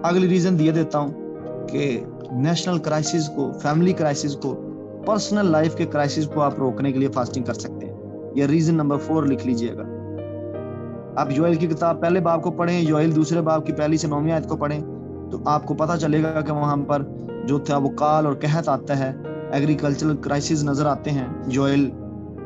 اگلی ریزن دے دیتا ہوں کہ نیشنل کرائسس کو، فیملی کرائسس کو، پرسنل لائف کے کرائسس کو آپ روکنے کے لیے فاسٹنگ کر سکتے ہیں. یہ ریزن نمبر 4 لکھ لیجئے گا. آپ یوئیل کی کتاب پہلے باب کو پڑھیں، یوئیل دوسرے باب کی 1 سے 9 آیت کو پڑھیں تو آپ کو پتہ چلے گا کہ وہاں پر جو تھا وہ کال اور قحط آتا ہے، ایگریکلچرل کرائسس نظر آتے ہیں. یوئیل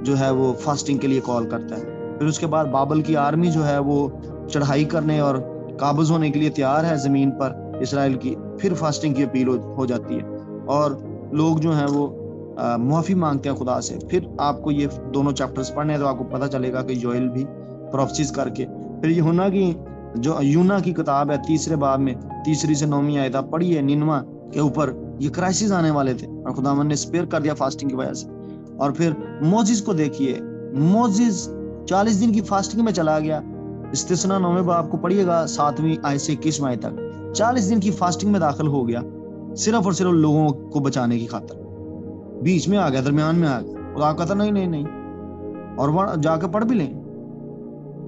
جو ہے وہ فاسٹنگ کے لیے کال کرتا ہے. پھر اس کے بعد بابل کی آرمی جو ہے وہ چڑھائی کرنے اور قابض ہونے کے لیے تیار ہے زمین پر اسرائیل کی. پھر فاسٹنگ کی اپیل ہو جاتی ہے اور لوگ جو ہیں وہ معافی مانگتے ہیں خدا سے. پھر آپ کو یہ دونوں چیپٹرز پڑھنے ہیں تو آپ کو پتہ چلے گا کہ یوئیل بھی پروفیسیز کر کے. پھر یونا کی جو یونا کی کتاب ہے 3 باب میں 3 سے 9 آیت آپ پڑھیے، نینوا کے اوپر یہ کرائسس آنے والے تھے اور خداوند نے سپیئر کر دیا فاسٹنگ کی وجہ سے. اور پھر موزیز کو دیکھیے، موزیز 40 دن کی فاسٹنگ میں چلا گیا. استثنا 9 باب کو پڑھیے گا 7 آیت سے 21 آیت تک. 40 دن کی فاسٹنگ میں داخل ہو گیا صرف اور صرف لوگوں کو بچانے کی خاطر. بیچ میں آ گیا، درمیان میں آ گیا. خدا کہتا نہیں. اور وہ جا کے پڑھ بھی لیں،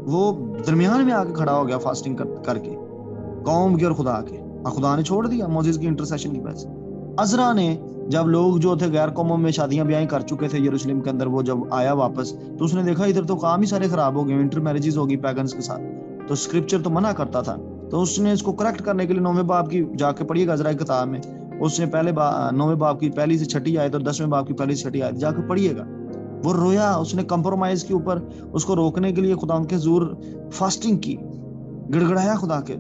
وہ درمیان میں آ کے کھڑا ہو گیا فاسٹنگ کر کے قوم کے اور خدا کے، اور خدا نے چھوڑ دیا موزیز کی انٹرسیشن کی وجہ سے. عزرا نے جب لوگ جو تھے غیر قوموں میں شادیاں بیاہیں کر چکے تھے یروشلم کے اندر، وہ جب آیا واپس تو اس نے دیکھا ادھر تو کام ہی سارے خراب ہو گئے، انٹر میرجز ہوگی پیگنز کے ساتھ. تو اسکرپچر تو منع کرتا تھا، تو اس نے اس کو کریکٹ کرنے کے لیے 9 باب کی جا کے پڑھیے گا عزرا کی کتاب میں. اس نے 9 باب کی 1 سے 6 آیت اور 10 باب کی 1 سے 6 آیت جا کے پڑھیے گا. وہ رویا، اس نے کمپرومائز کے اوپر اس کو روکنے کے لیے خدا ان کے حضور فاسٹنگ کی، گڑگڑایا خدا کے